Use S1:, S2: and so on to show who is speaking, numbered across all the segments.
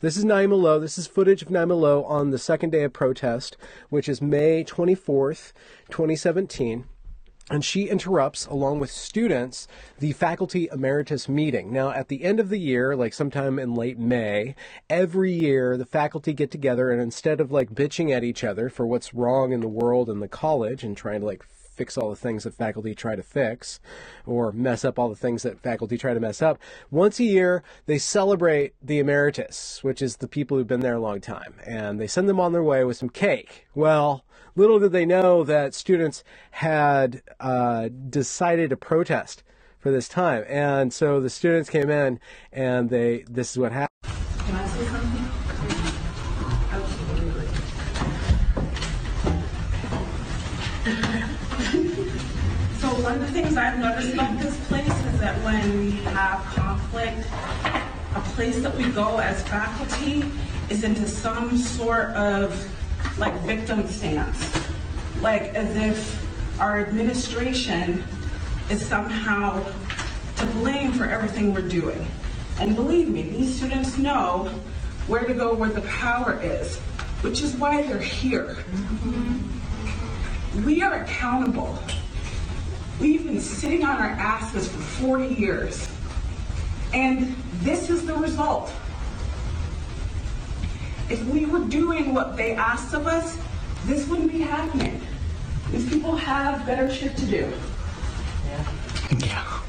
S1: This is Naima Lowe. This is footage of Naima Lowe on the second day of protest, which is May 24th, 2017. And she interrupts, along with students, the faculty emeritus meeting. Now, at the end of the year, like sometime in late May, every year the faculty get together, and instead of like bitching at each other for what's wrong in the world and the college and trying to like fix all the things that faculty try to fix or mess up all the things that faculty try to mess up, once a year they celebrate the emeritus, which is the people who've been there a long time, and they send them on their way with some cake. Well, little did they know that students had decided to protest for this time, and so the students came in and this is what happened.
S2: Can I say something? Absolutely. So one of the things I've noticed about this place is that when we have conflict, a place that we go as faculty is into some sort of like victim stance. Like as if our administration is somehow to blame for everything we're doing. And believe me, these students know where to go where the power is, which is why they're here. We are accountable. We've been sitting on our asses for 40 years. And this is the result. If we were doing what they asked of us, this wouldn't be happening. These people have better shit to do.
S3: Yeah.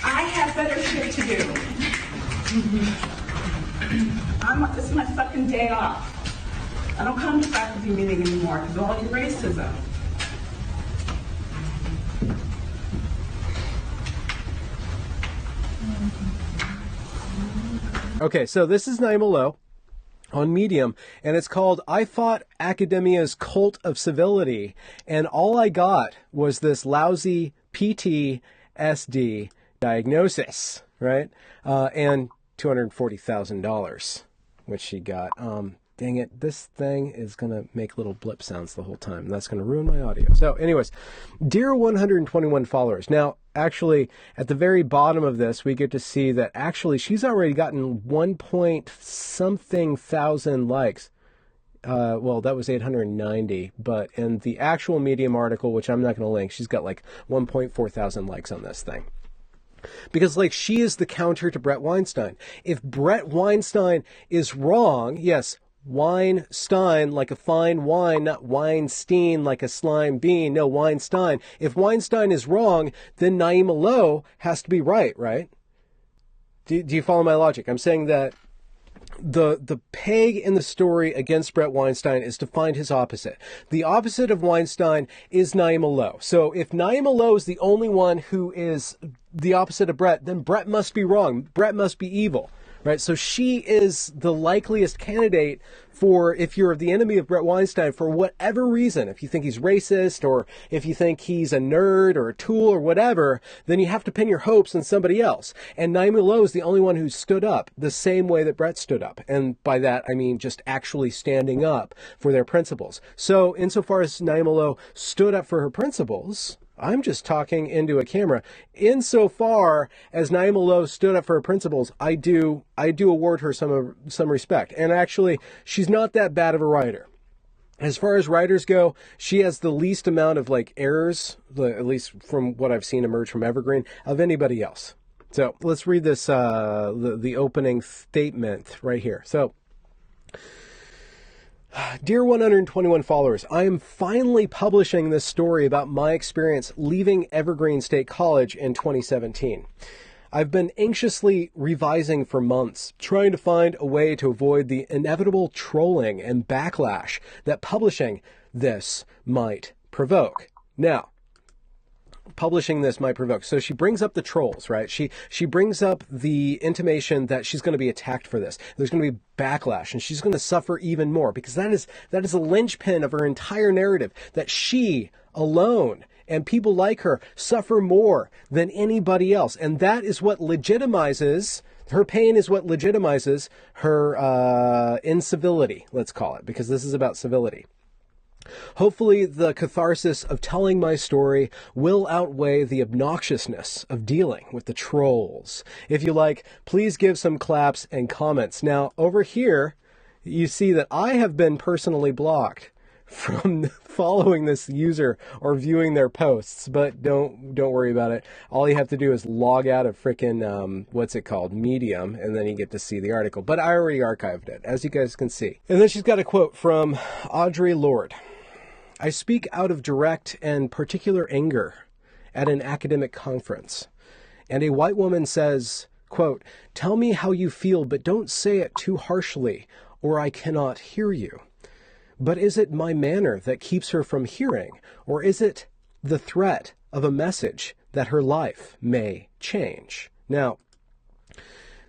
S2: I have better shit to do. This is my fucking day off. I don't come to faculty meeting anymore because of all your racism.
S1: Okay, so this is Naima Lowe on Medium, and it's called I Fought Academia's Cult of Civility, and all I got was this lousy PTSD diagnosis, right? And $240,000, which she got. Dang it, this thing is going to make little blip sounds the whole time. That's going to ruin my audio. So anyways, dear 121 followers. Now, actually, at the very bottom of this, we get to see that actually she's already gotten 1 point something thousand likes. Well, that was 890, but in the actual Medium article, which I'm not going to link, she's got like 1.4 thousand likes on this thing. Because, like, she is the counter to Brett Weinstein. If Brett Weinstein is wrong, yes, Weinstein like a fine wine, not Weinstein like a slime bean. No, Weinstein. If Weinstein is wrong, then Naima Lowe has to be right, right? Do you follow my logic? I'm saying that the peg in the story against Brett Weinstein is to find his opposite. The opposite of Weinstein is Naima Lowe. So if Naima Lowe is the only one who is the opposite of Brett, then Brett must be wrong. Brett must be evil. Right, so she is the likeliest candidate for, if you're the enemy of Brett Weinstein for whatever reason, if you think he's racist or if you think he's a nerd or a tool or whatever, then you have to pin your hopes on somebody else. And Naima Lowe is the only one who stood up the same way that Brett stood up. And by that, I mean just actually standing up for their principles. So insofar as Naima Lowe stood up for her principles, I'm just talking into a camera. Insofar as Naima Lowe stood up for her principles, I do award her some respect. And actually, she's not that bad of a writer. As far as writers go, she has the least amount of like errors, at least from what I've seen emerge from Evergreen, of anybody else. So let's read this, the opening statement right here. So, dear 121 followers, I am finally publishing this story about my experience leaving Evergreen State College in 2017. I've been anxiously revising for months, trying to find a way to avoid the inevitable trolling and backlash that publishing this might provoke. Now, publishing this might provoke. So she brings up the trolls, right? She brings up the intimation that she's going to be attacked for this. There's going to be backlash, and she's going to suffer even more, because that is a linchpin of her entire narrative, that she alone and people like her suffer more than anybody else. And that is what legitimizes her pain, is what legitimizes her incivility, let's call it, because this is about civility. Hopefully, the catharsis of telling my story will outweigh the obnoxiousness of dealing with the trolls. If you like, please give some claps and comments. Now, over here, you see that I have been personally blocked from following this user or viewing their posts, but don't worry about it. All you have to do is log out of frickin' what's it called, Medium, and then you get to see the article. But I already archived it, as you guys can see. And then she's got a quote from Audre Lorde. I speak out of direct and particular anger at an academic conference, and a white woman says, quote, "Tell me how you feel, but don't say it too harshly, or I cannot hear you." But is it my manner that keeps her from hearing, or is it the threat of a message that her life may change? Now,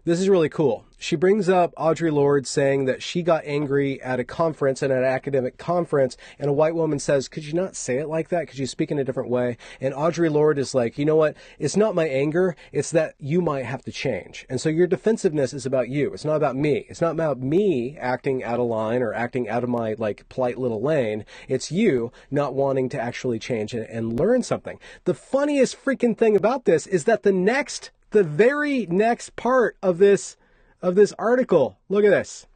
S1: this is really cool. She brings up Audre Lorde saying that she got angry at a conference, at an academic conference, and a white woman says, could you not say it like that? Could you speak in a different way? And Audre Lorde is like, you know what? It's not my anger. It's that you might have to change. And so your defensiveness is about you. It's not about me. It's not about me acting out of line or acting out of my polite little lane. It's you not wanting to actually change and learn something. The funniest freaking thing about this is that the very next part of this article, look at this,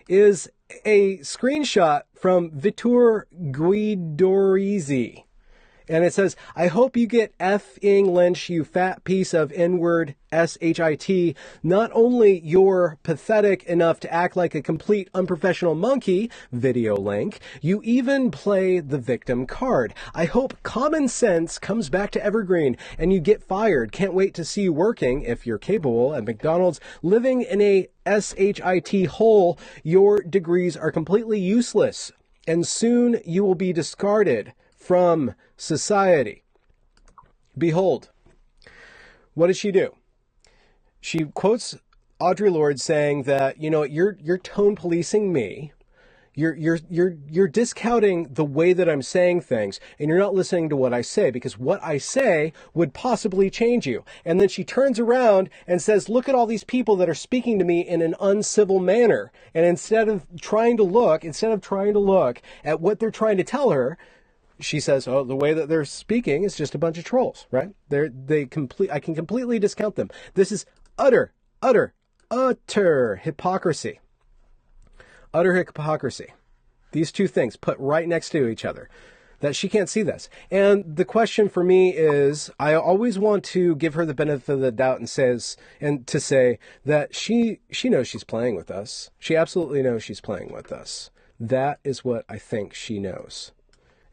S1: is a screenshot from Vitor Guidorizi. And it says, I hope you get F-ing Lynch, you fat piece of N-word S-H-I-T. Not only you're pathetic enough to act like a complete unprofessional monkey, video link, you even play the victim card. I hope common sense comes back to Evergreen and you get fired. Can't wait to see you working, if you're capable, at McDonald's, living in a S-H-I-T hole. Your degrees are completely useless and soon you will be discarded from society. Behold, what does she do? She quotes Audre Lorde saying that, you know, you're tone policing me. You're discounting the way that I'm saying things, and you're not listening to what I say, because what I say would possibly change you. And then she turns around and says, look at all these people that are speaking to me in an uncivil manner. And instead of trying to look at what they're trying to tell her, she says, oh, the way that they're speaking is just a bunch of trolls, right? I can completely discount them. This is utter hypocrisy. Utter hypocrisy. These two things put right next to each other. That she can't see this. And the question for me is, I always want to give her the benefit of the doubt and to say that she knows she's playing with us. She absolutely knows she's playing with us. That is what I think she knows,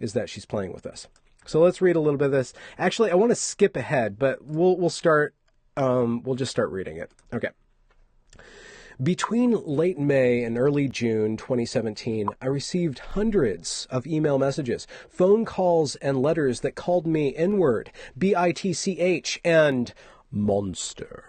S1: is that she's playing with us. So let's read a little bit of this. Actually, I want to skip ahead, but we'll start. We'll just start reading it. Okay. Between late May and early June 2017, I received hundreds of email messages, phone calls, and letters that called me N-word, B-I-T-C-H, and monster.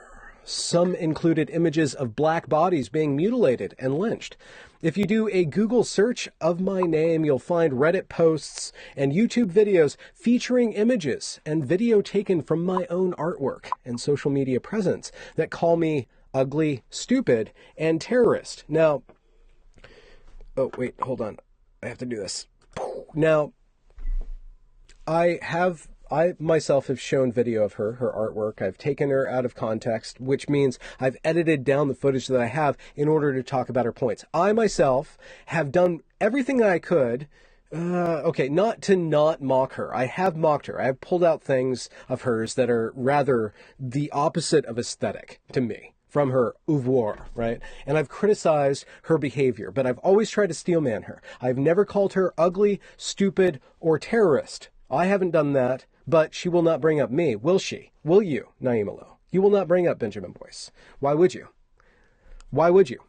S1: Some included images of black bodies being mutilated and lynched. If you do a Google search of my name, you'll find Reddit posts and YouTube videos featuring images and video taken from my own artwork and social media presence that call me ugly, stupid, and terrorist. Now, oh, wait, hold on. I have to do this. Now, I myself have shown video of her artwork. I've taken her out of context, which means I've edited down the footage that I have in order to talk about her points. I myself have done everything I could. Not to not mock her. I have mocked her. I have pulled out things of hers that are rather the opposite of aesthetic to me from her oeuvre, right? And I've criticized her behavior, but I've always tried to steelman her. I've never called her ugly, stupid, or terrorist. I haven't done that, but she will not bring up me, will she? Will you, Naima Lowe? You will not bring up Benjamin Boyce. Why would you? Why would you?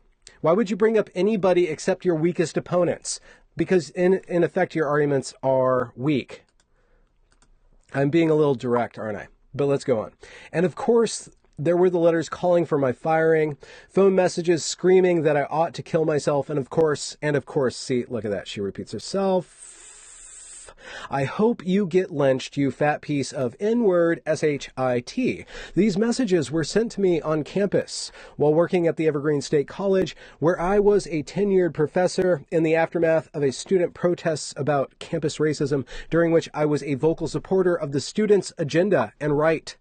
S1: Why would you bring up anybody except your weakest opponents? Because in effect, your arguments are weak. I'm being a little direct, aren't I? But let's go on. And of course, there were the letters calling for my firing, phone messages screaming that I ought to kill myself, and of course, see, look at that, she repeats herself. I hope you get lynched, you fat piece of N-word S-H-I-T. These messages were sent to me on campus while working at the Evergreen State College, where I was a tenured professor in the aftermath of a student protests about campus racism, during which I was a vocal supporter of the students' agenda and right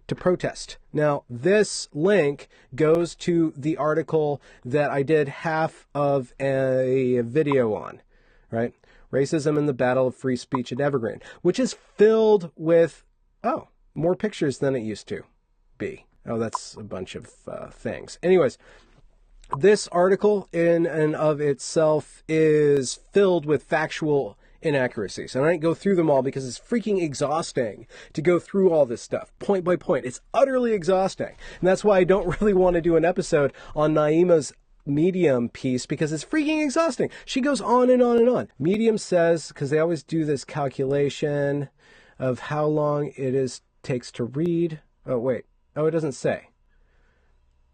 S1: to protest. Now, this link goes to the article that I did half of a video on, right? Racism and the Battle of Free Speech at Evergreen, which is filled with, more pictures than it used to be. Oh, that's a bunch of things. Anyways, this article in and of itself is filled with factual inaccuracies. And I didn't go through them all because it's freaking exhausting to go through all this stuff point by point. It's utterly exhausting. And that's why I don't really want to do an episode on Naima's Medium piece, because it's freaking exhausting. She goes on and on and on. Medium says, because they always do this calculation of how long takes to read. Oh, wait. Oh, it doesn't say.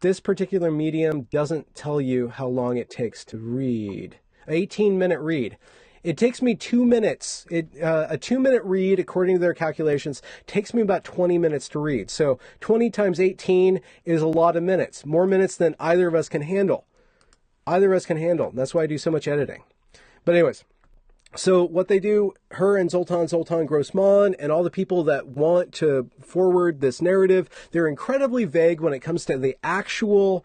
S1: This particular medium doesn't tell you how long it takes to read. 18-minute read. It takes me 2 minutes. A 2-minute read, according to their calculations, takes me about 20 minutes to read. So 20 times 18 is a lot of minutes. More minutes than either of us can handle. Either of us can handle. That's why I do so much editing. But anyways, so what they do, her and Zoltan Grossman and all the people that want to forward this narrative, they're incredibly vague when it comes to the actual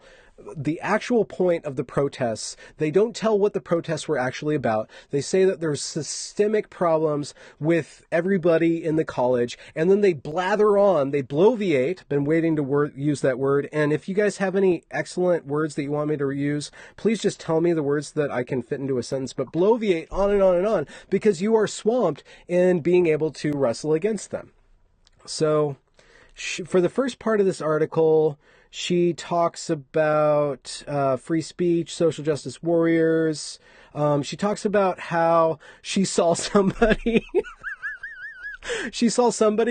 S1: point of the protests. They don't tell what the protests were actually about. They say that there's systemic problems with everybody in the college, and then they blather on. They bloviate. Been waiting to use that word. And if you guys have any excellent words that you want me to use, please just tell me the words that I can fit into a sentence. But bloviate on and on and on, because you are swamped in being able to wrestle against them. So for the first part of this article, she talks about free speech, social justice warriors. She talks about how she saw somebody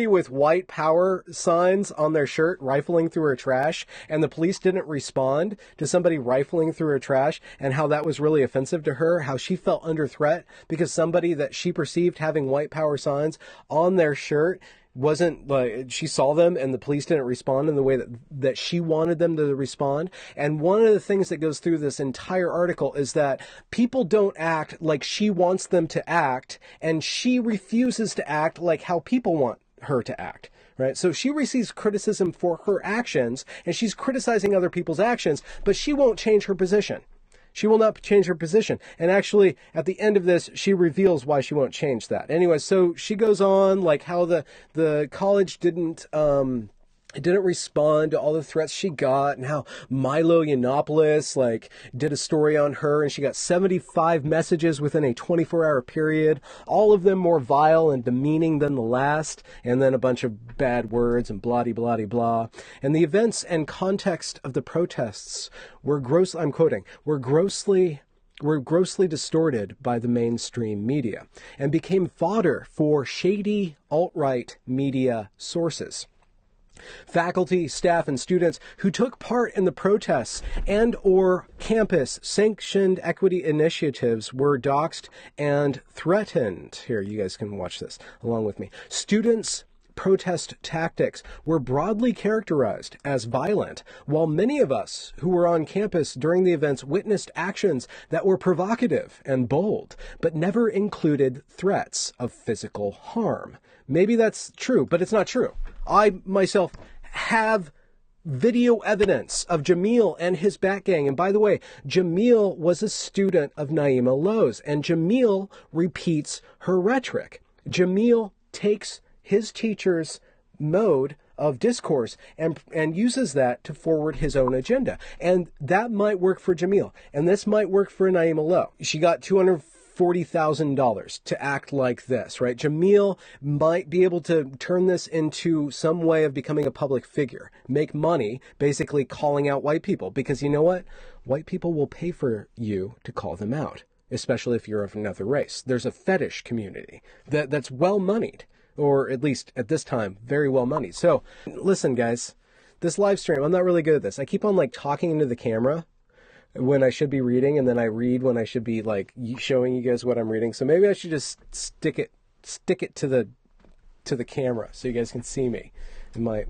S1: with white power signs on their shirt rifling through her trash, and the police didn't respond to somebody rifling through her trash, and how that was really offensive to her, how she felt under threat because somebody that she perceived having white power signs on their shirt wasn't, like, she saw them and the police didn't respond in the way that she wanted them to respond. And one of the things that goes through this entire article is that people don't act like she wants them to act, and she refuses to act like how people want her to act. Right? So she receives criticism for her actions, and she's criticizing other people's actions, but she won't change her position. She will not change her position. And actually, at the end of this, she reveals why she won't change that. Anyway, so she goes on, like, how the college didn't respond to all the threats she got, and how Milo Yiannopoulos, like, did a story on her, and she got 75 messages within a 24-hour period, all of them more vile and demeaning than the last, and then a bunch of bad words and blah-de-blah-de-blah. And the events and context of the protests were I'm quoting, were grossly distorted by the mainstream media and became fodder for shady alt-right media sources. Faculty, staff, and students who took part in the protests and or campus-sanctioned equity initiatives were doxxed and threatened. Here, you guys can watch this along with me. Students' protest tactics were broadly characterized as violent, while many of us who were on campus during the events witnessed actions that were provocative and bold, but never included threats of physical harm. Maybe that's true, but it's not true. I myself have video evidence of Jamil and his Bat Gang. And by the way, Jamil was a student of Naima Lowe's, and Jamil repeats her rhetoric. Jamil takes his teacher's mode of discourse and uses that to forward his own agenda. And that might work for Jamil. And this might work for Naima Lowe. She got $240,000 to act like this, right? Jamil might be able to turn this into some way of becoming a public figure, make money, basically calling out white people, because you know what? White people will pay for you to call them out, especially if you're of another race. There's a fetish community that's well-moneyed, or at least at this time, very well-moneyed. So listen, guys, this live stream, I'm not really good at this. I keep on like talking into the camera when I should be reading, and then I read when I should be like showing you guys what I'm reading. So maybe I should just stick stick it to the camera so you guys can see me and my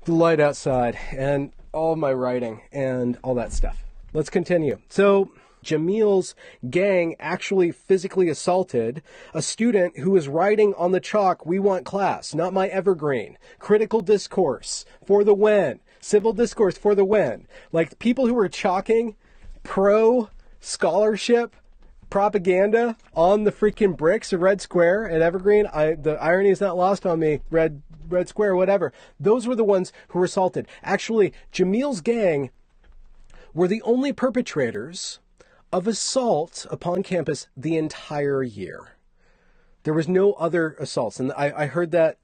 S1: the light outside and all my writing and all that stuff. Let's continue. So Jamil's gang actually physically assaulted a student who was writing on the chalk, "We want class, not my Evergreen. Critical discourse for the win. Civil discourse for the win." Like, people who were chalking pro-scholarship propaganda on the freaking bricks of Red Square at Evergreen. The irony is not lost on me. Red Square, whatever. Those were the ones who were assaulted. Actually, Jamil's gang were the only perpetrators of assault upon campus the entire year. There was no other assaults. And I heard that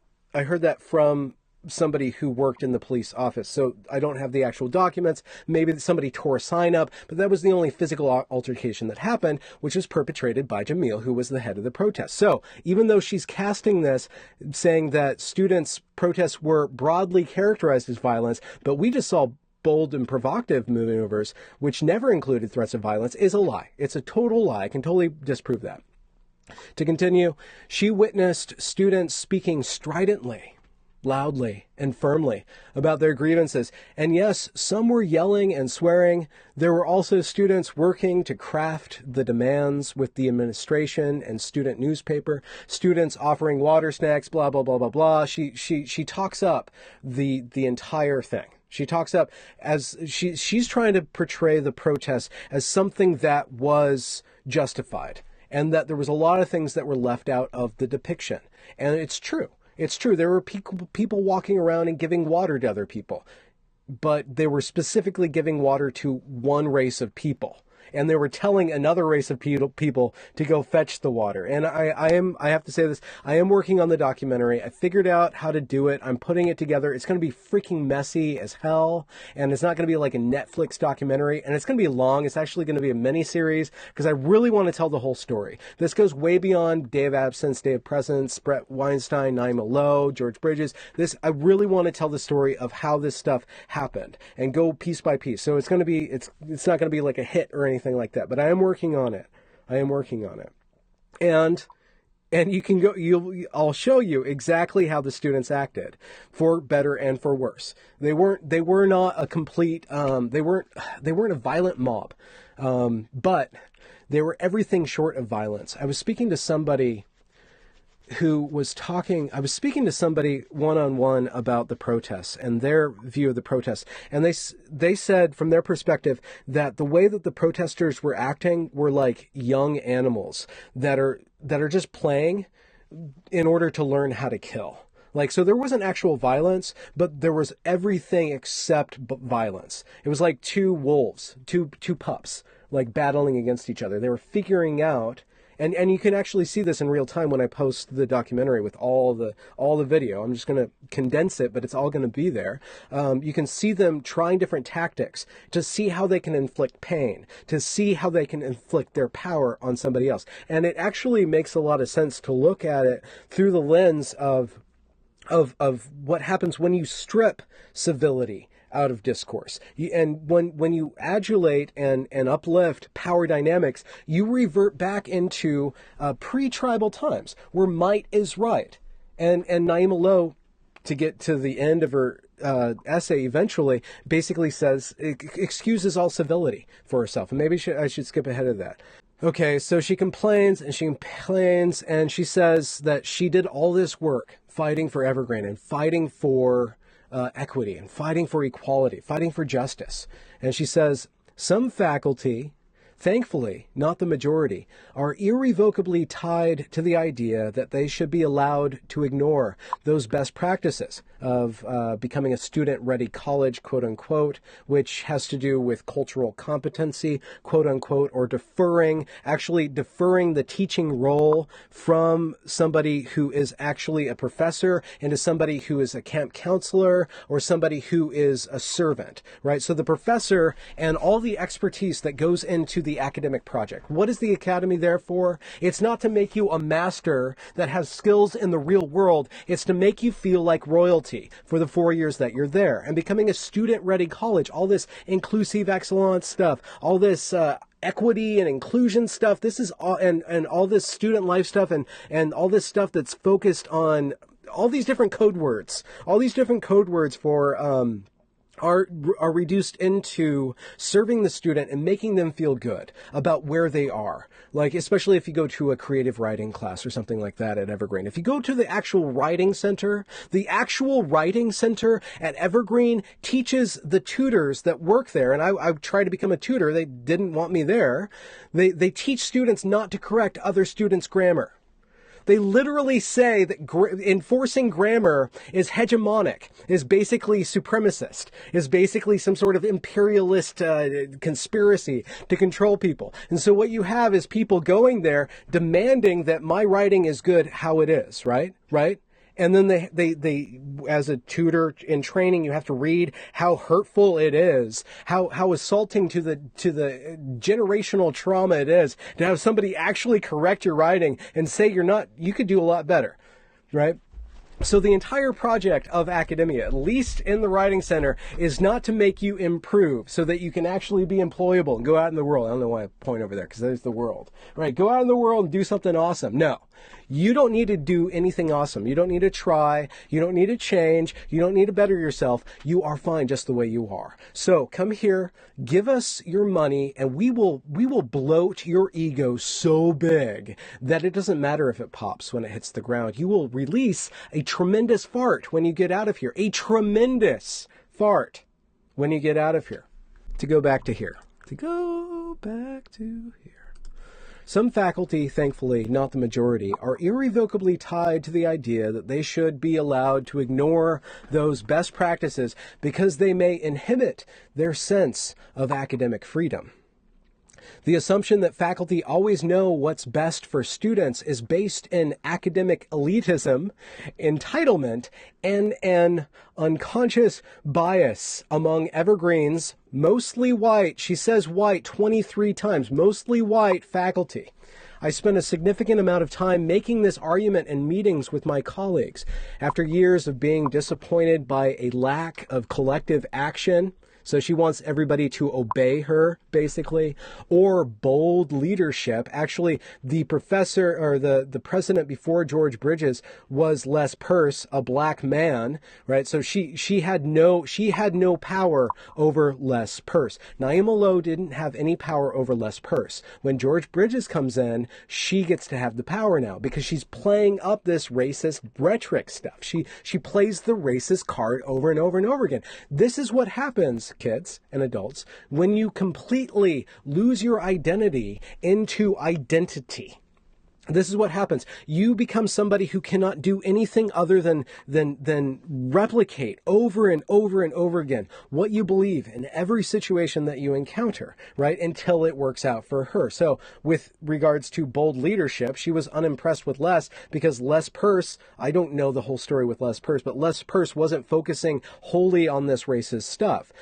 S1: from somebody who worked in the police office. So I don't have the actual documents. Maybe somebody tore a sign up, but that was the only physical altercation that happened, which was perpetrated by Jamil, who was the head of the protest. So even though she's casting this, saying that students' protests were broadly characterized as violence, but we just saw bold and provocative maneuvers, which never included threats of violence, is a lie. It's a total lie. I can totally disprove that. To continue, she witnessed students speaking stridently, loudly, and firmly about their grievances. And yes, some were yelling and swearing. There were also students working to craft the demands with the administration and student newspaper, students offering water, snacks, blah, blah, blah, blah, blah. She talks up the entire thing. She talks up as she's trying to portray the protest as something that was justified, and that there was a lot of things that were left out of the depiction. And it's true. It's true. There were people walking around and giving water to other people, but they were specifically giving water to one race of people. And they were telling another race of people to go fetch the water. And I have to say this, I am working on the documentary. I figured out how to do it. I'm putting it together. It's going to be freaking messy as hell. And it's not going to be like a Netflix documentary. And it's going to be long. It's actually going to be a mini series because I really want to tell the whole story. This goes way beyond Day of Absence, Day of Presence, Brett Weinstein, Naima Lowe, George Bridges. I really want to tell the story of how this stuff happened and go piece by piece. So it's going to be, it's not going to be like a hit or anything like that, but I am working on it. And you can go, I'll show you exactly how the students acted, for better and for worse. They were not a complete, they weren't a violent mob, but they were everything short of violence. I was speaking to somebody one-on-one about the protests and their view of the protests. And they said from their perspective that the way that the protesters were acting were like young animals that are just playing in order to learn how to kill. Like, so there wasn't actual violence, but there was everything except violence. It was like two wolves, two pups, like battling against each other. They were figuring out. And you can actually see this in real time when I post the documentary with all the video. I'm just going to condense it, but it's all going to be there. You can see them trying different tactics to see how they can inflict pain, to see how they can inflict their power on somebody else. And it actually makes a lot of sense to look at it through the lens of what happens when you strip civility out of discourse. And when you adulate and uplift power dynamics, you revert back into pre-tribal times where might is right. And Naima Lowe, to get to the end of her essay eventually, basically says, excuses all civility for herself. And maybe I should skip ahead of that. Okay, so she complains and she says that she did all this work fighting for Evergreen and fighting for equity and fighting for equality, fighting for justice. And she says, some faculty, thankfully not the majority, are irrevocably tied to the idea that they should be allowed to ignore those best practices of becoming a student-ready college, quote unquote, which has to do with cultural competency, quote unquote, or deferring the teaching role from somebody who is actually a professor into somebody who is a camp counselor or somebody who is a servant, right? So the professor and all the expertise that goes into the academic project. What is the academy there for? It's not to make you a master that has skills in the real world. It's to make you feel like royalty for the 4 years that you're there. And becoming a student-ready college, all this inclusive excellence stuff, all this equity and inclusion stuff. This is all, and all this student life stuff and all this stuff that's focused on all these different code words. All these different code words for are reduced into serving the student and making them feel good about where they are. Like, especially if you go to a creative writing class or something like that at Evergreen. If you go to the actual writing center at Evergreen teaches the tutors that work there, and I tried to become a tutor, they didn't want me there. They teach students not to correct other students' grammar. They literally say that enforcing grammar is hegemonic, is basically supremacist, is basically some sort of imperialist conspiracy to control people. And so what you have is people going there demanding that my writing is good how it is, right? Right? And then they as a tutor in training, you have to read how hurtful it is, how assaulting to the generational trauma it is to have somebody actually correct your writing and say you could do a lot better, right? So the entire project of academia, at least in the writing center, is not to make you improve so that you can actually be employable and go out in the world. I don't know why I point over there because there's the world, right? Go out in the world and do something awesome. No, you don't need to do anything awesome. You don't need to try. You don't need to change. You don't need to better yourself. You are fine just the way you are. So come here, give us your money, and we will bloat your ego so big that it doesn't matter if it pops when it hits the ground. You will release a tremendous fart when you get out of here. A tremendous fart when you get out of here. To go back to here. Some faculty, thankfully not the majority, are irrevocably tied to the idea that they should be allowed to ignore those best practices because they may inhibit their sense of academic freedom. The assumption that faculty always know what's best for students is based in academic elitism, entitlement, and an unconscious bias among Evergreen's mostly white, she says white 23 times, mostly white faculty. I spent a significant amount of time making this argument in meetings with my colleagues. After years of being disappointed by a lack of collective action, so she wants everybody to obey her, basically, or bold leadership. Actually, the professor or the president before George Bridges was Les Perce, a black man, right? So she had no power over Les Perce. Naima Lowe didn't have any power over Les Perce. When George Bridges comes in, she gets to have the power now because she's playing up this racist rhetoric stuff. She plays the racist card over and over and over again. This is what happens, kids and adults, when you completely lose your identity into identity. This is what happens. You become somebody who cannot do anything other than replicate over and over and over again what you believe in every situation that you encounter, right? Until it works out for her. So with regards to bold leadership, she was unimpressed with Les because Les Perce, I don't know the whole story with Les Perce, but Les Perce wasn't focusing wholly on this racist stuff.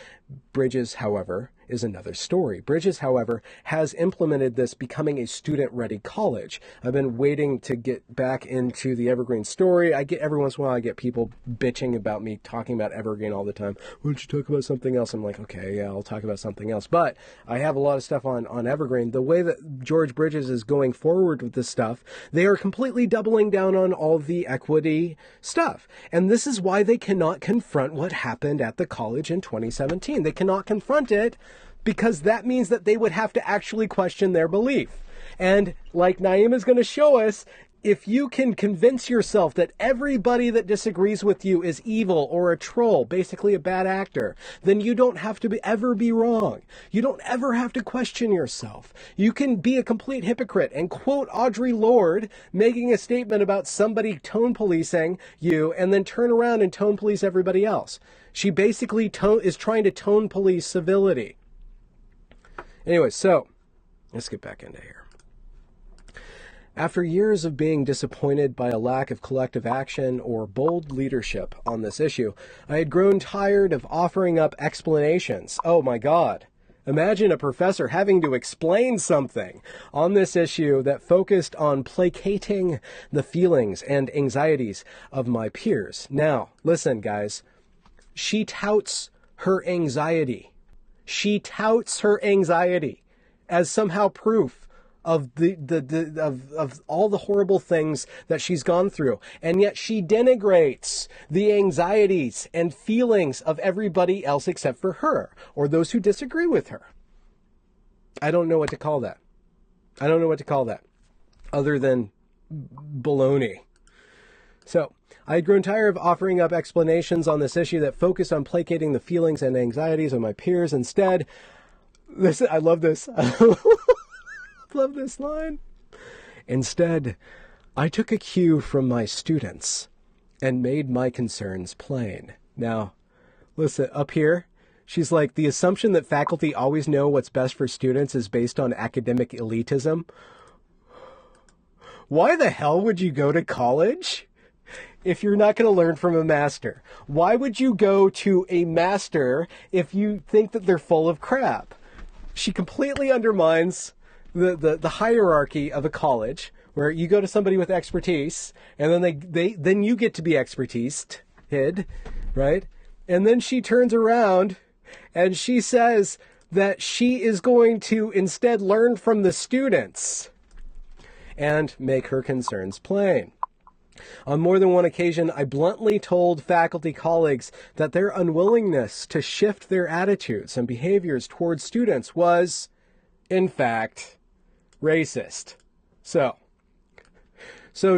S1: Bridges, however, is another story. Bridges, however, has implemented this, becoming a student-ready college. I've been waiting to get back into the Evergreen story. Every once in a while, I get people bitching about me talking about Evergreen all the time. Why don't you talk about something else? I'm like, okay, yeah, I'll talk about something else. But I have a lot of stuff on Evergreen. The way that George Bridges is going forward with this stuff, they are completely doubling down on all the equity stuff. And this is why they cannot confront what happened at the college in 2017. They cannot confront it because that means that they would have to actually question their belief. And like Naima is going to show us, if you can convince yourself that everybody that disagrees with you is evil or a troll, basically a bad actor, then you don't have to ever be wrong. You don't ever have to question yourself. You can be a complete hypocrite and quote Audre Lorde making a statement about somebody tone policing you and then turn around and tone police everybody else. She basically is trying to tone police civility. Anyway, so let's get back into here. After years of being disappointed by a lack of collective action or bold leadership on this issue, I had grown tired of offering up explanations. Oh my God. Imagine a professor having to explain something on this issue that focused on placating the feelings and anxieties of my peers. Now, listen, guys. She touts her anxiety. She touts her anxiety. as somehow proof of of all the horrible things that she's gone through. And yet she denigrates the anxieties and feelings of everybody else except for her, or those who disagree with her. I don't know what to call that. I don't know what to call that other than baloney. So I had grown tired of offering up explanations on this issue that focused on placating the feelings and anxieties of my peers. Instead, I love this. I love this line. Instead, I took a cue from my students and made my concerns plain. Now, listen, up here, she's like, the assumption that faculty always know what's best for students is based on academic elitism. Why the hell would you go to college if you're not going to learn from a master? Why would you go to a master if you think that they're full of crap? She completely undermines the hierarchy of a college, where you go to somebody with expertise, and then then you get to be expertised, right? And then she turns around and she says that she is going to instead learn from the students and make her concerns plain. On more than one occasion, I bluntly told faculty colleagues that their unwillingness to shift their attitudes and behaviors towards students was, in fact, racist. So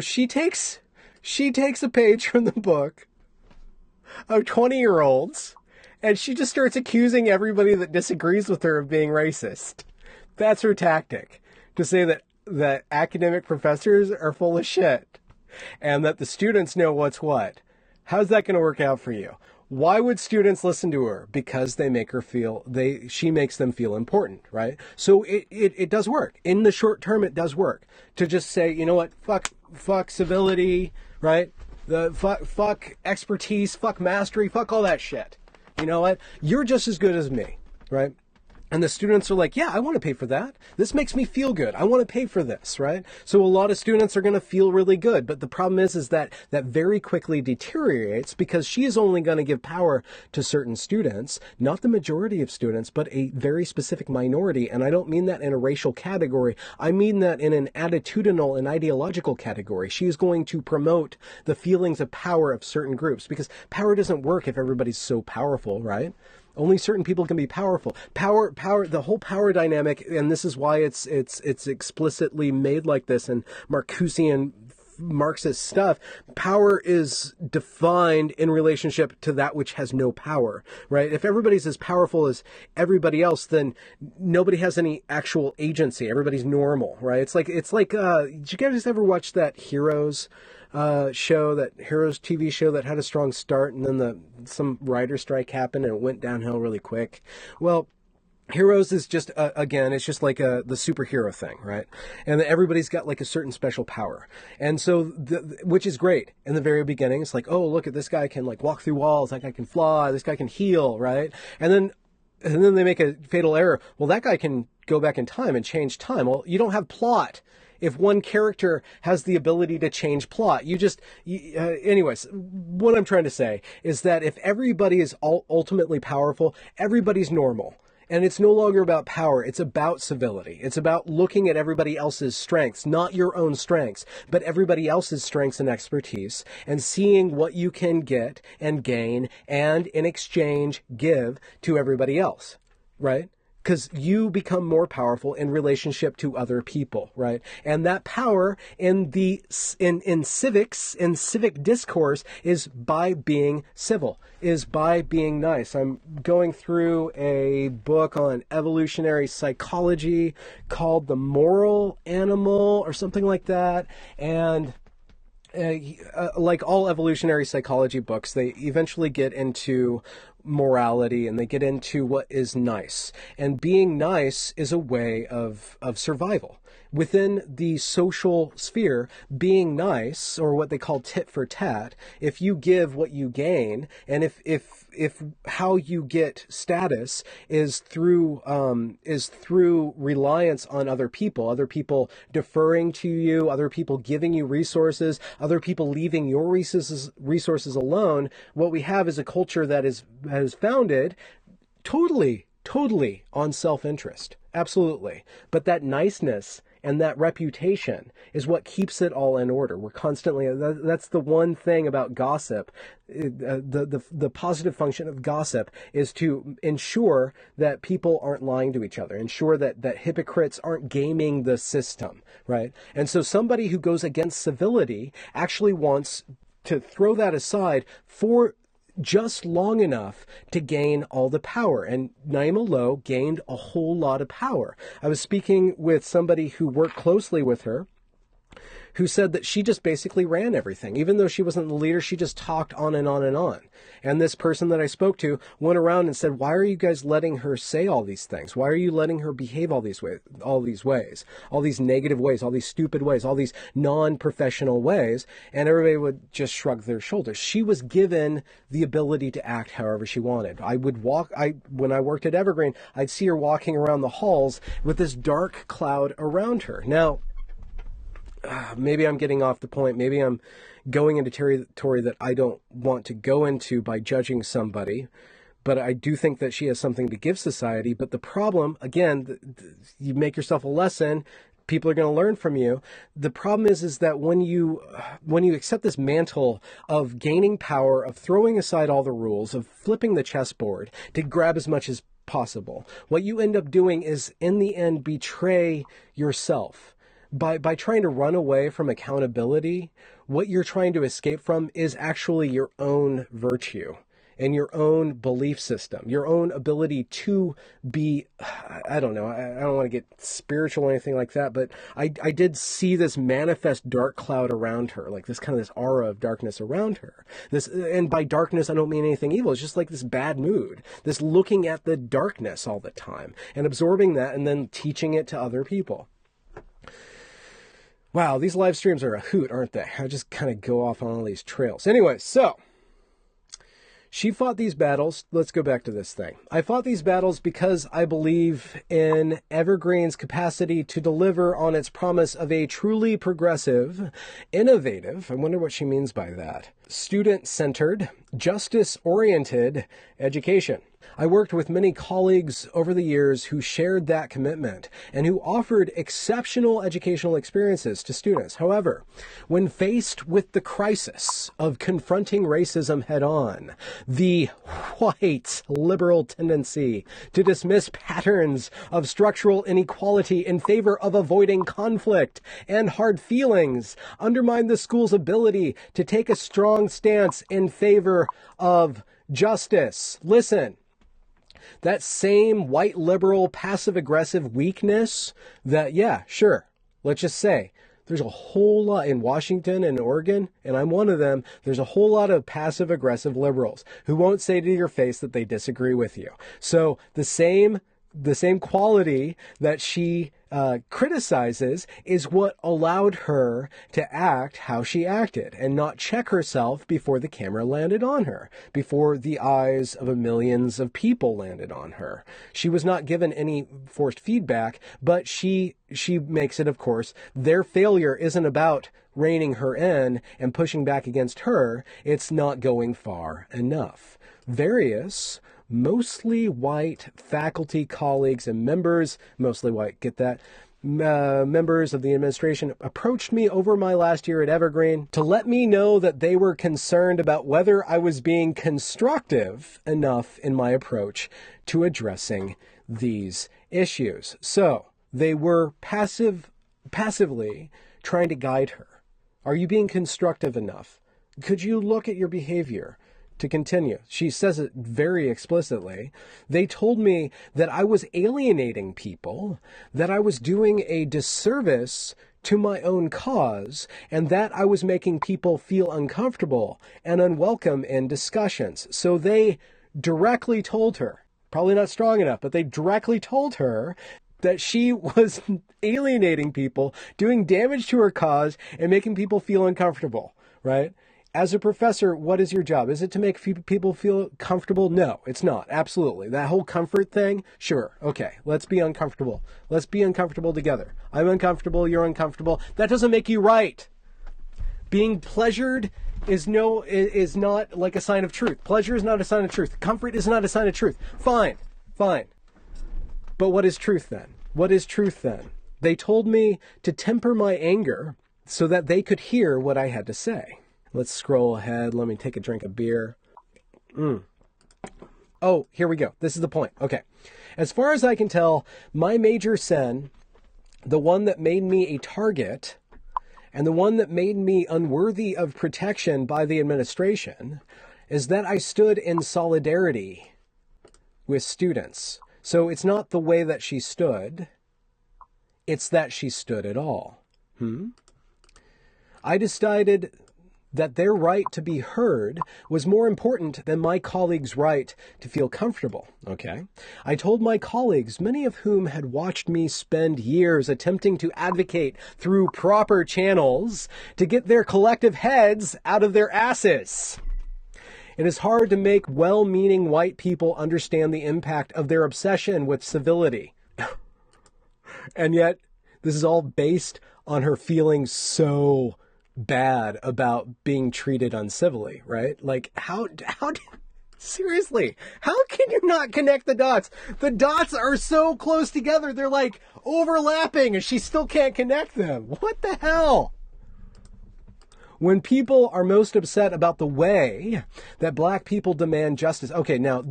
S1: she takes a page from the book of 20-year-olds, and she just starts accusing everybody that disagrees with her of being racist. That's her tactic, to say that academic professors are full of shit and that the students know what's what. How's that going to work out for you? Why would students listen to her? Because they make her feel, she makes them feel important, right? So it does work. In the short term, it does work to just say, you know what, fuck civility, right? Fuck expertise, fuck mastery, fuck all that shit. You know what? You're just as good as me, right? And the students are like, yeah, I want to pay for that. This makes me feel good. I want to pay for this, right? So a lot of students are going to feel really good. But the problem is that very quickly deteriorates because she is only going to give power to certain students, not the majority of students, but a very specific minority. And I don't mean that in a racial category. I mean that in an attitudinal and ideological category. She is going to promote the feelings of power of certain groups, because power doesn't work if everybody's so powerful, right? Only certain people can be powerful. Power, the whole power dynamic, and this is why it's explicitly made like this in Marcusian Marxist stuff. Power is defined in relationship to that which has no power, right? If everybody's as powerful as everybody else, then nobody has any actual agency. Everybody's normal, right? It's like, did you guys ever watch that Heroes TV show that had a strong start, and then some writer strike happened and it went downhill really quick? Well, Heroes is just, again, it's just like the superhero thing, right? And everybody's got like a certain special power. And so, which is great. In the very beginning, it's like, oh, look at this guy can like walk through walls, that guy can fly, this guy can heal, right? And then they make a fatal error. Well, that guy can go back in time and change time. Well, you don't have plot if one character has the ability to change plot. Anyways, what I'm trying to say is that if everybody is ultimately powerful, everybody's normal. And it's no longer about power. It's about civility. It's about looking at everybody else's strengths, not your own strengths, but everybody else's strengths and expertise, and seeing what you can get and gain and in exchange give to everybody else, right? Because you become more powerful in relationship to other people, right? And that power in civics, in civic discourse, is by being civil, is by being nice. I'm going through a book on evolutionary psychology called The Moral Animal or something like that, and like all evolutionary psychology books, they eventually get into morality and they get into what is nice. And being nice is a way of survival. Within the social sphere, being nice, or what they call tit for tat, if you give what you gain, and if how you get status is through reliance on other people deferring to you, other people giving you resources, other people leaving your resources alone, what we have is a culture that is founded totally on self-interest. Absolutely. But that niceness and that reputation is what keeps it all in order. We're constantly, that's the one thing about gossip. The positive function of gossip is to ensure that people aren't lying to each other, ensure that hypocrites aren't gaming the system, right? And so somebody who goes against civility actually wants to throw that aside for just long enough to gain all the power. And Naima Lowe gained a whole lot of power. I was speaking with somebody who worked closely with her, who said that she just basically ran everything. Even though she wasn't the leader, she just talked on and on and on. And this person that I spoke to went around and said, why are you guys letting her say all these things? Why are you letting her behave all these ways, all these negative ways, all these stupid ways, all these non-professional ways? And everybody would just shrug their shoulders. She was given the ability to act however she wanted. When I worked at Evergreen, I'd see her walking around the halls with this dark cloud around her. Now, maybe I'm getting off the point. Maybe I'm going into territory that I don't want to go into by judging somebody. But I do think that she has something to give society. But the problem, again, you make yourself a lesson. People are going to learn from you. The problem is that when you accept this mantle of gaining power, of throwing aside all the rules, of flipping the chessboard to grab as much as possible, what you end up doing is, in the end, betray yourself. By trying to run away from accountability, what you're trying to escape from is actually your own virtue and your own belief system, your own ability to be, I don't know, I don't want to get spiritual or anything like that, but I did see this manifest dark cloud around her, like this kind of this aura of darkness around her. And by darkness, I don't mean anything evil. It's just like this bad mood, this looking at the darkness all the time and absorbing that and then teaching it to other people. Wow, these live streams are a hoot, aren't they? I just kind of go off on all these trails. Anyway, so she fought these battles. Let's go back to this thing. I fought these battles because I believe in Evergreen's capacity to deliver on its promise of a truly progressive, innovative, I wonder what she means by that, student-centered, justice-oriented education. I worked with many colleagues over the years who shared that commitment and who offered exceptional educational experiences to students. However, when faced with the crisis of confronting racism head-on, the white liberal tendency to dismiss patterns of structural inequality in favor of avoiding conflict and hard feelings undermined the school's ability to take a strong stance in favor of justice. Listen. That same white liberal passive-aggressive weakness that, yeah, sure, let's just say, there's a whole lot in Washington and Oregon, and I'm one of them, there's a whole lot of passive-aggressive liberals who won't say to your face that they disagree with you. So the same quality that she criticizes is what allowed her to act how she acted and not check herself before the camera landed on her, before the eyes of millions of people landed on her. She was not given any forced feedback, but she makes it, of course, their failure isn't about reining her in and pushing back against her. It's not going far enough. Various mostly white faculty colleagues and members, mostly white, get that, members of the administration approached me over my last year at Evergreen to let me know that they were concerned about whether I was being constructive enough in my approach to addressing these issues. So they were passively trying to guide her. Are you being constructive enough? Could you look at your behavior? To continue, she says it very explicitly. They told me that I was alienating people, that I was doing a disservice to my own cause, and that I was making people feel uncomfortable and unwelcome in discussions. So they directly told her, probably not strong enough, but they directly told her that she was alienating people, doing damage to her cause, and making people feel uncomfortable, right? As a professor, what is your job? Is it to make people feel comfortable? No, it's not. Absolutely. That whole comfort thing, sure. Okay, let's be uncomfortable. Let's be uncomfortable together. I'm uncomfortable, you're uncomfortable. That doesn't make you right. Being pleasured is not like a sign of truth. Pleasure is not a sign of truth. Comfort is not a sign of truth. Fine. But what is truth then? What is truth then? They told me to temper my anger so that they could hear what I had to say. Let's scroll ahead. Let me take a drink of beer. Oh, here we go. This is the point. Okay. As far as I can tell, my major sin, the one that made me a target, and the one that made me unworthy of protection by the administration, is that I stood in solidarity with students. So it's not the way that she stood, it's that she stood at all. I decided that their right to be heard was more important than my colleagues' right to feel comfortable, okay? I told my colleagues, many of whom had watched me spend years attempting to advocate through proper channels to get their collective heads out of their asses. It is hard to make well-meaning white people understand the impact of their obsession with civility. And yet, this is all based on her feeling so bad about being treated uncivilly, right? Like, seriously, how can you not connect the dots? The dots are so close together. They're like overlapping and she still can't connect them. What the hell? When people are most upset about the way that black people demand justice. Okay, now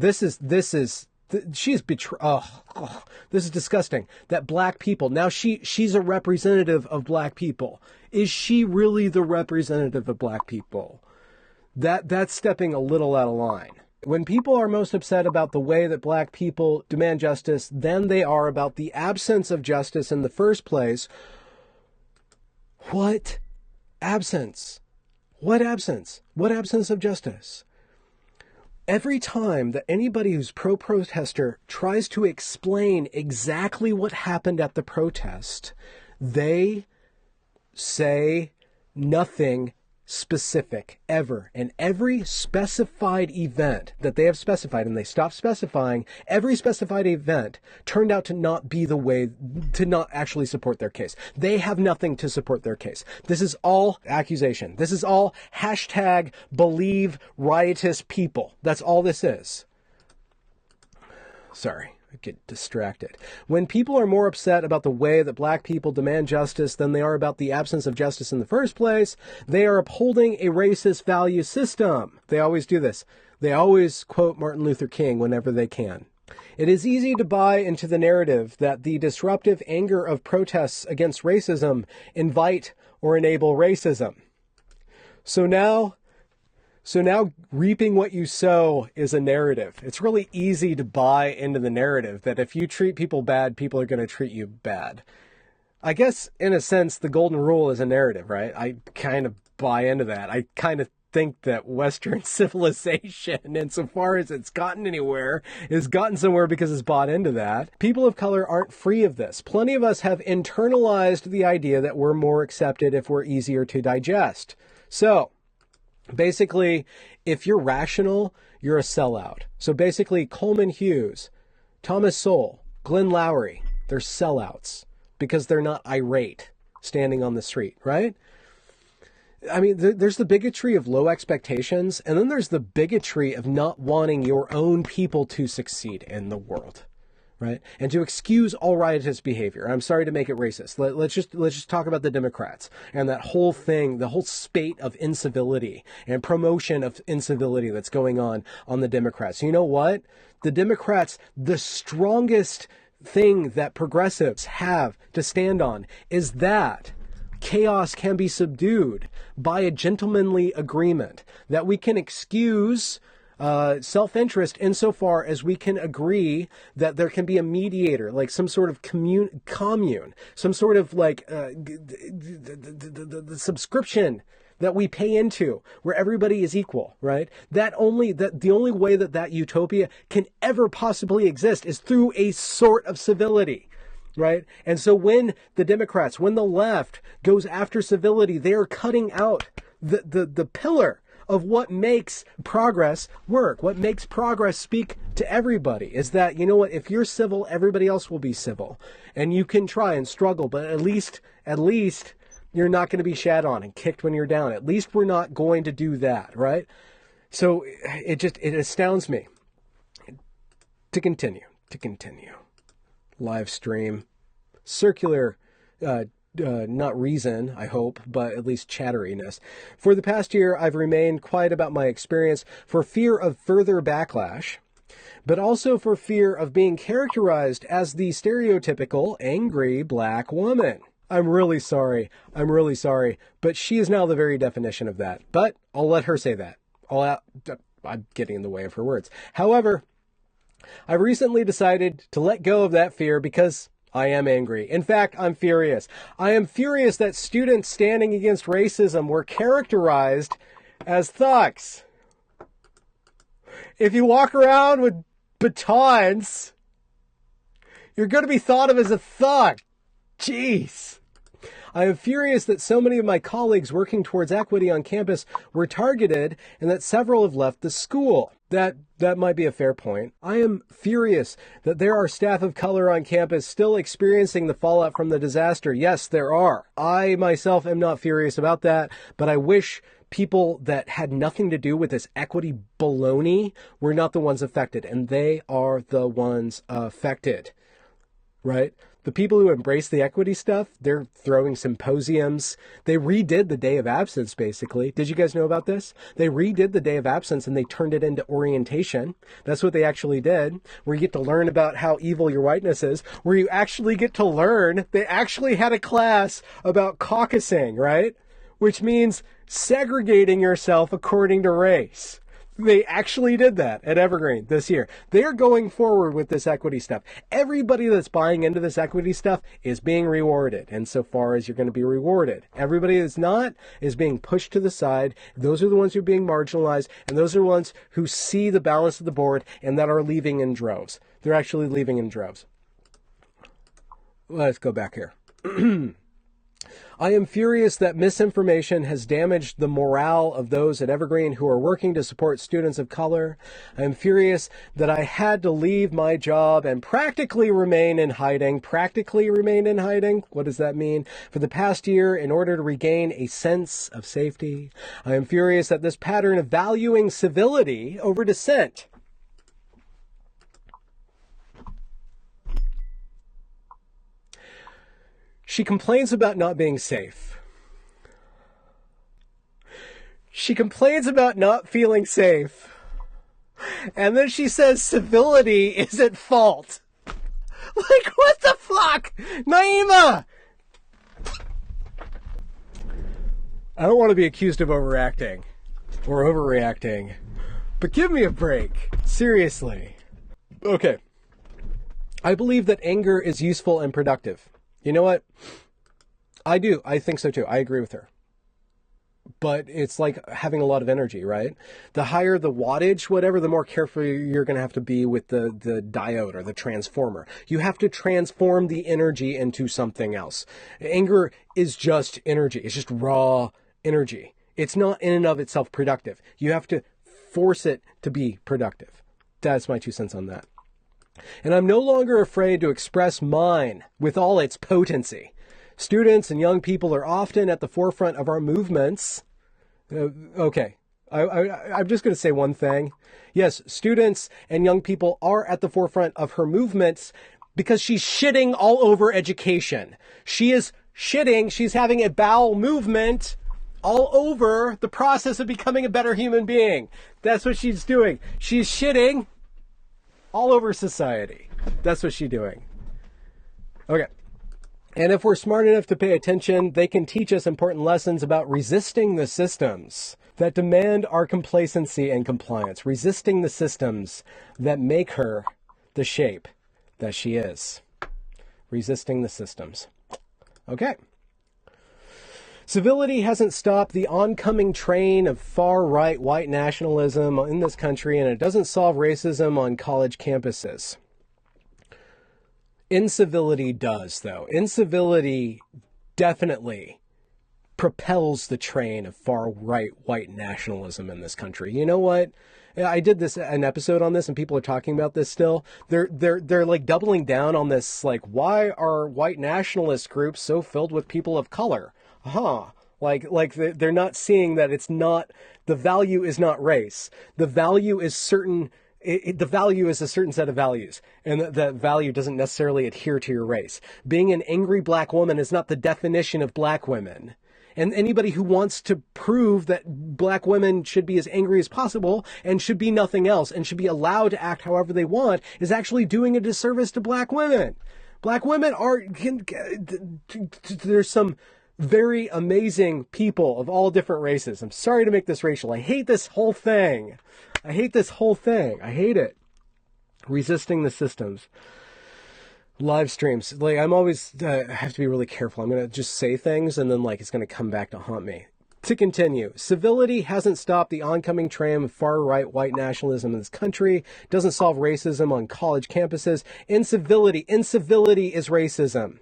S1: she's betrayed. Oh, this is disgusting. That black people. Now she's a representative of black people. Is she really the representative of black people? That's stepping a little out of line. When people are most upset about the way that black people demand justice, then they are about the absence of justice in the first place. What absence? What absence? What absence of justice? Every time that anybody who's pro-protester tries to explain exactly what happened at the protest, they say nothing specific ever. And every specified event that they have specified, and they stopped specifying, every specified event turned out to not be the way, to not actually support their case. They have nothing to support their case. This is all accusation. This is all hashtag believe riotous people. That's all this is. Sorry. I get distracted. When people are more upset about the way that black people demand justice than they are about the absence of justice in the first place, they are upholding a racist value system. They always do this. They always quote Martin Luther King whenever they can. It is easy to buy into the narrative that the disruptive anger of protests against racism invite or enable racism. So now reaping what you sow is a narrative. It's really easy to buy into the narrative that if you treat people bad, people are going to treat you bad. I guess, in a sense, the golden rule is a narrative, right? I kind of buy into that. I kind of think that Western civilization, insofar as it's gotten anywhere, has gotten somewhere because it's bought into that. People of color aren't free of this. Plenty of us have internalized the idea that we're more accepted if we're easier to digest. So, basically, if you're rational, you're a sellout. So basically, Coleman Hughes, Thomas Sowell, Glenn Lowry, they're sellouts because they're not irate standing on the street, right? I mean, there's the bigotry of low expectations, and then there's the bigotry of not wanting your own people to succeed in the world. Right? And to excuse all riotous behavior. I'm sorry to make it racist. Let's just talk about the Democrats and that whole thing, the whole spate of incivility and promotion of incivility that's going on the Democrats. You know what? The Democrats, the strongest thing that progressives have to stand on is that chaos can be subdued by a gentlemanly agreement, that we can excuse self-interest insofar as we can agree that there can be a mediator, like some sort of commune, some sort of like the subscription that we pay into where everybody is equal, right? The only way that utopia can ever possibly exist is through a sort of civility. Right? And so when the Democrats, when the left goes after civility, they are cutting out the pillar of what makes progress work, what makes progress speak to everybody, is that, you know what, if you're civil, everybody else will be civil. And you can try and struggle, but at least you're not going to be shat on and kicked when you're down. At least we're not going to do that, right? So it astounds me. To continue. Live stream. circular, not reason, I hope, but at least chatteriness. For the past year, I've remained quiet about my experience for fear of further backlash, but also for fear of being characterized as the stereotypical angry black woman. I'm really sorry, but she is now the very definition of that. But I'll let her say that. I'm getting in the way of her words. However, I've recently decided to let go of that fear because I am angry. In fact, I'm furious. I am furious that students standing against racism were characterized as thugs. If you walk around with batons, you're going to be thought of as a thug. Jeez. I am furious that so many of my colleagues working towards equity on campus were targeted and that several have left the school. That might be a fair point. I am furious that there are staff of color on campus still experiencing the fallout from the disaster. Yes, there are. I myself am not furious about that, but I wish people that had nothing to do with this equity baloney were not the ones affected, and they are the ones affected, right? The people who embrace the equity stuff, they're throwing symposiums. They redid the day of absence, basically. Did you guys know about this? They redid the day of absence and they turned it into orientation. That's what they actually did, where you get to learn about how evil your whiteness is, where you actually get to learn. They actually had a class about caucusing, right? Which means segregating yourself according to race. They actually did that at Evergreen this year. They're going forward with this equity stuff. Everybody that's buying into this equity stuff is being rewarded, insofar as you're going to be rewarded. Everybody that's not is being pushed to the side. Those are the ones who are being marginalized, and those are the ones who see the balance of the board and that are leaving in droves. They're actually leaving in droves. Let's go back here. I am furious that misinformation has damaged the morale of those at Evergreen who are working to support students of color. I am furious that I had to leave my job and practically remain in hiding. Practically remain in hiding? What does that mean? For the past year, in order to regain a sense of safety. I am furious at this pattern of valuing civility over dissent. She complains about not being safe. She complains about not feeling safe. And then she says civility is at fault. Like, what the fuck? Naima! I don't want to be accused of overacting or overreacting, but give me a break. Seriously. Okay. I believe that anger is useful and productive. You know what? I do. I think so too. I agree with her. But it's like having a lot of energy, right? The higher the wattage, whatever, the more careful you're going to have to be with the diode or the transformer. You have to transform the energy into something else. Anger is just energy. It's just raw energy. It's not in and of itself productive. You have to force it to be productive. That's my 2 cents on that. And I'm no longer afraid to express mine with all its potency. Students and young people are often at the forefront of our movements. Okay, I'm just going to say one thing. Yes, students and young people are at the forefront of her movements because she's shitting all over education. She is shitting. She's having a bowel movement all over the process of becoming a better human being. That's what she's doing. She's shitting all over society. That's what she's doing. Okay. And if we're smart enough to pay attention, they can teach us important lessons about resisting the systems that demand our complacency and compliance. Resisting the systems that make her the shape that she is. Resisting the systems. Okay. Civility hasn't stopped the oncoming train of far-right white nationalism in this country, and it doesn't solve racism on college campuses. Incivility does, though. Incivility definitely propels the train of far-right white nationalism in this country. You know what? I did an episode on this, and people are talking about this still. They're like doubling down on this, like, why are white nationalist groups so filled with people of color? Like they're not seeing that it's not, the value is not race. The value is certain the value is a certain set of values, and that value doesn't necessarily adhere to your race. Being an angry black woman is not the definition of black women. And anybody who wants to prove that black women should be as angry as possible and should be nothing else and should be allowed to act however they want is actually doing a disservice to black women. Black women there's some very amazing people of all different races. I'm sorry to make this racial. I hate this whole thing. I hate it. Resisting the systems. Live streams. Like, I'm always, I have to be really careful. I'm going to just say things and then, like, it's going to come back to haunt me. To continue, civility hasn't stopped the oncoming train of far-right white nationalism in this country, doesn't solve racism on college campuses. Incivility is racism.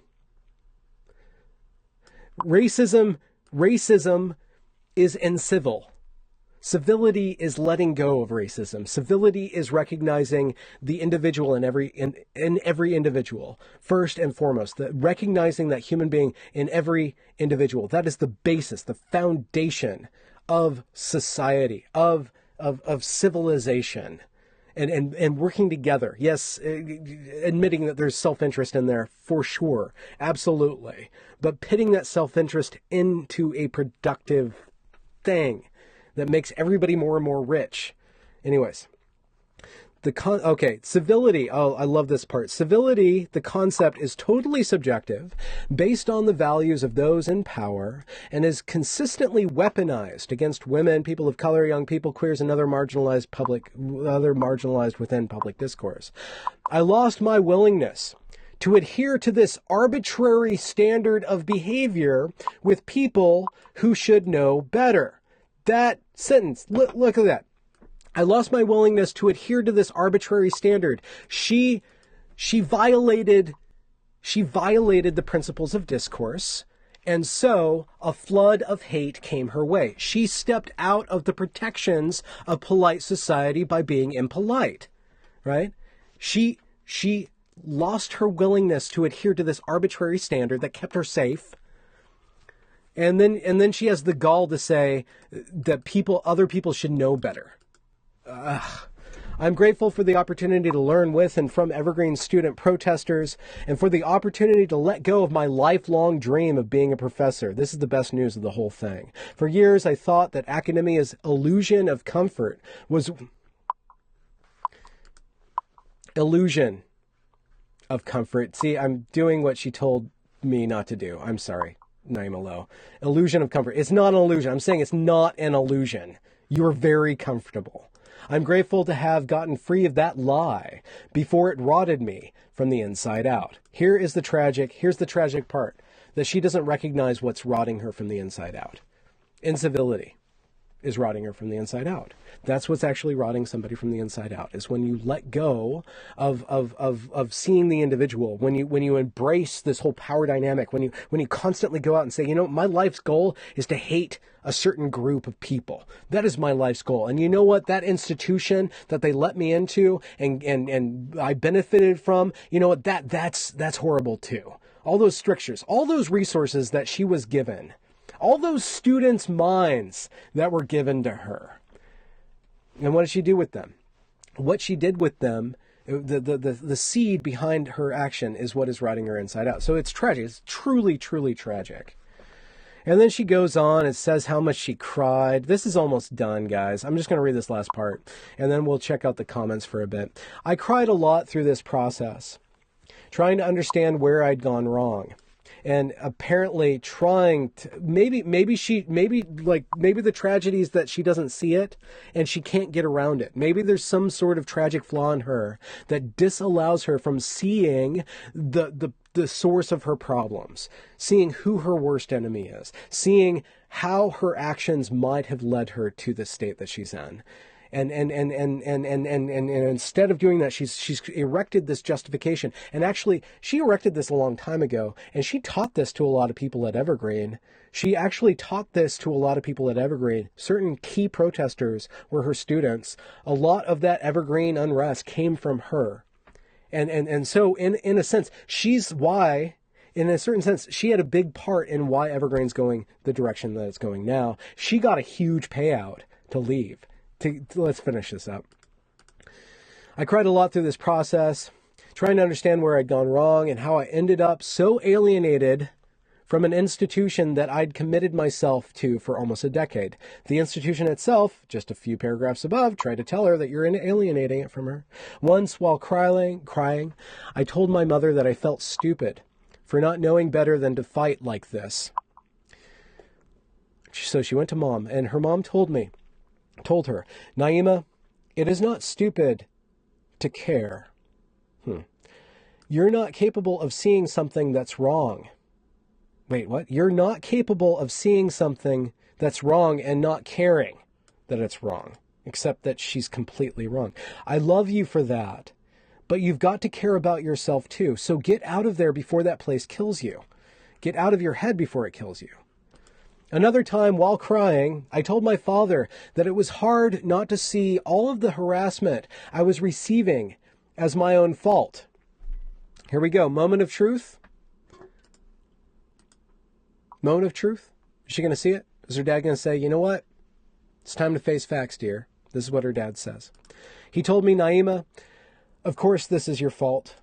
S1: Racism is incivil. Civility is letting go of racism. Civility is recognizing the individual in every individual, first and foremost. Recognizing that human being in every individual. That is the basis, the foundation of society, of civilization. And working together. Yes, admitting that there's self-interest in there, for sure. Absolutely. But pitting that self-interest into a productive thing that makes everybody more and more rich. Anyways, civility. Oh, I love this part. Civility, the concept, is totally subjective, based on the values of those in power, and is consistently weaponized against women, people of color, young people, queers, and other marginalized within public discourse. I lost my willingness to adhere to this arbitrary standard of behavior with people who should know better. That sentence, look at that. I lost my willingness to adhere to this arbitrary standard. She violated the principles of discourse, and so a flood of hate came her way. She stepped out of the protections of polite society by being impolite, right? She lost her willingness to adhere to this arbitrary standard that kept her safe. And then she has the gall to say that other people should know better. I'm grateful for the opportunity to learn with and from Evergreen student protesters, and for the opportunity to let go of my lifelong dream of being a professor. This is the best news of the whole thing. For years, I thought that academia's illusion of comfort was illusion of comfort. See, I'm doing what she told me not to do. I'm sorry. Naima Lowe. Illusion of comfort. It's not an illusion. I'm saying it's not an illusion. You're very comfortable. I'm grateful to have gotten free of that lie before it rotted me from the inside out. Here's the tragic part, that she doesn't recognize what's rotting her from the inside out. Incivility is rotting her from the inside out. That's what's actually rotting somebody from the inside out, is when you let go of seeing the individual, when you embrace this whole power dynamic, when you constantly go out and say, you know, my life's goal is to hate a certain group of people. That is my life's goal. And you know what? That institution that they let me into and I benefited from, you know what? That's horrible too. All those strictures, all those resources that she was given, all those students' minds that were given to her. And what did she do with them? What she did with them, the seed behind her action is what is rotting her inside out. So it's tragic. It's truly, truly tragic. And then she goes on and says how much she cried. This is almost done, guys. I'm just going to read this last part, and then we'll check out the comments for a bit. I cried a lot through this process, trying to understand where I'd gone wrong. And apparently trying to, maybe the tragedy is that she doesn't see it and she can't get around it. Maybe there's some sort of tragic flaw in her that disallows her from seeing the source of her problems, seeing who her worst enemy is, seeing how her actions might have led her to the state that she's in. And instead of doing that, she's erected this justification. And actually, she erected this a long time ago, and she taught this to a lot of people at Evergreen. She actually taught this to a lot of people at Evergreen. Certain key protesters were her students. A lot of that Evergreen unrest came from her. And so in a sense, she's why, in a certain sense, she had a big part in why Evergreen's going the direction that it's going now. She got a huge payout to leave. Let's finish this up. I cried a lot through this process, trying to understand where I'd gone wrong and how I ended up so alienated from an institution that I'd committed myself to for almost a decade. The institution itself, just a few paragraphs above, tried to tell her that you're alienating it from her. Once, while crying, I told my mother that I felt stupid for not knowing better than to fight like this. So she went to mom, and her mom told her, Naima, it is not stupid to care. You're not capable of seeing something that's wrong. Wait, what? You're not capable of seeing something that's wrong and not caring that it's wrong, except that she's completely wrong. I love you for that, but you've got to care about yourself too. So get out of there before that place kills you. Get out of your head before it kills you. Another time, while crying, I told my father that it was hard not to see all of the harassment I was receiving as my own fault. Here we go. Moment of truth. Moment of truth. Is she going to see it? Is her dad going to say, you know what? It's time to face facts, dear. This is what her dad says. He told me, Naima, of course this is your fault.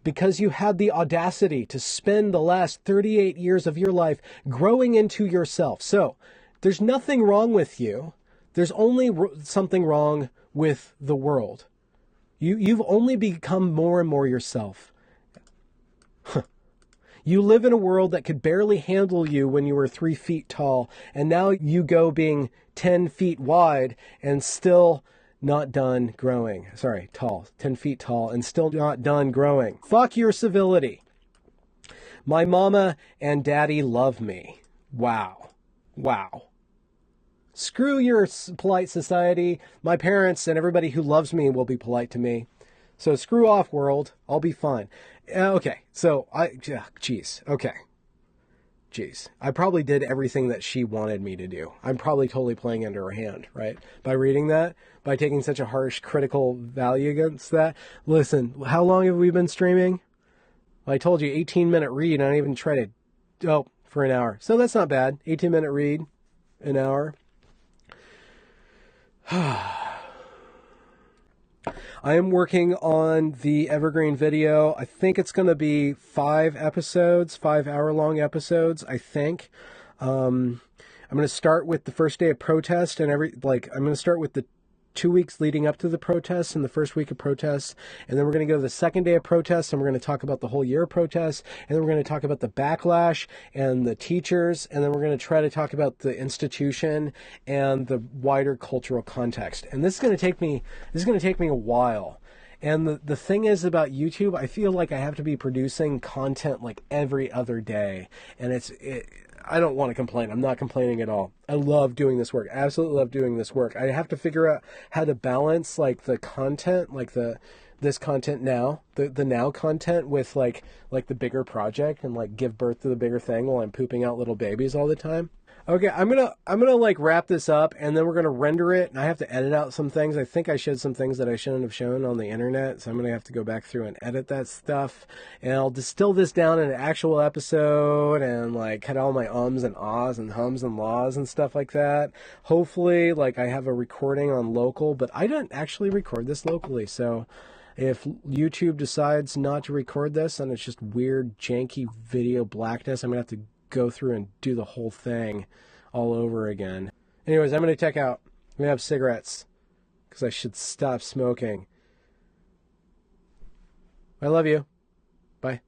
S1: Because you had the audacity to spend the last 38 years of your life growing into yourself. So, there's nothing wrong with you. There's only something wrong with the world. You've only become more and more yourself. You live in a world that could barely handle you when you were 3 feet tall, and now you go being 10 feet wide and still not done growing. Sorry, tall. 10 feet tall and still not done growing. Fuck your civility. My mama and daddy love me. Wow. Wow. Screw your polite society. My parents and everybody who loves me will be polite to me. So screw off, world. I'll be fine. Okay, so geez. Okay. Jeez. I probably did everything that she wanted me to do. I'm probably totally playing into her hand, right? By reading that, by taking such a harsh critical value against that. Listen, how long have we been streaming? Well, I told you 18-minute read. I don't even try to, for an hour. So that's not bad. 18-minute read, an hour. I am working on the Evergreen video. I think it's going to be 5 episodes, 5-hour-long episodes, I think. I'm going to start with the first day of protest and I'm going to start with the 2 weeks leading up to the protests and the first week of protests. And then we're going to go to the second day of protests and we're going to talk about the whole year of protests. And then we're going to talk about the backlash and the teachers. And then we're going to try to talk about the institution and the wider cultural context. And this is going to take me a while. And the thing is about YouTube, I feel like I have to be producing content like every other day. And I don't want to complain. I'm not complaining at all. I love doing this work. I absolutely love doing this work. I have to figure out how to balance like the content, like this content now, the now content with like the bigger project and like give birth to the bigger thing while I'm pooping out little babies all the time. Okay, I'm gonna like wrap this up and then we're gonna render it and I have to edit out some things. I think I showed some things that I shouldn't have shown on the internet, so I'm gonna have to go back through and edit that stuff. And I'll distill this down in an actual episode and like cut all my ums and ahs and hums and laws and stuff like that. Hopefully, like I have a recording on local, but I don't actually record this locally, so if YouTube decides not to record this and it's just weird, janky video blackness, I'm gonna have to go through and do the whole thing all over again. Anyways, I'm going to check out. I'm going to have cigarettes because I should stop smoking. I love you. Bye.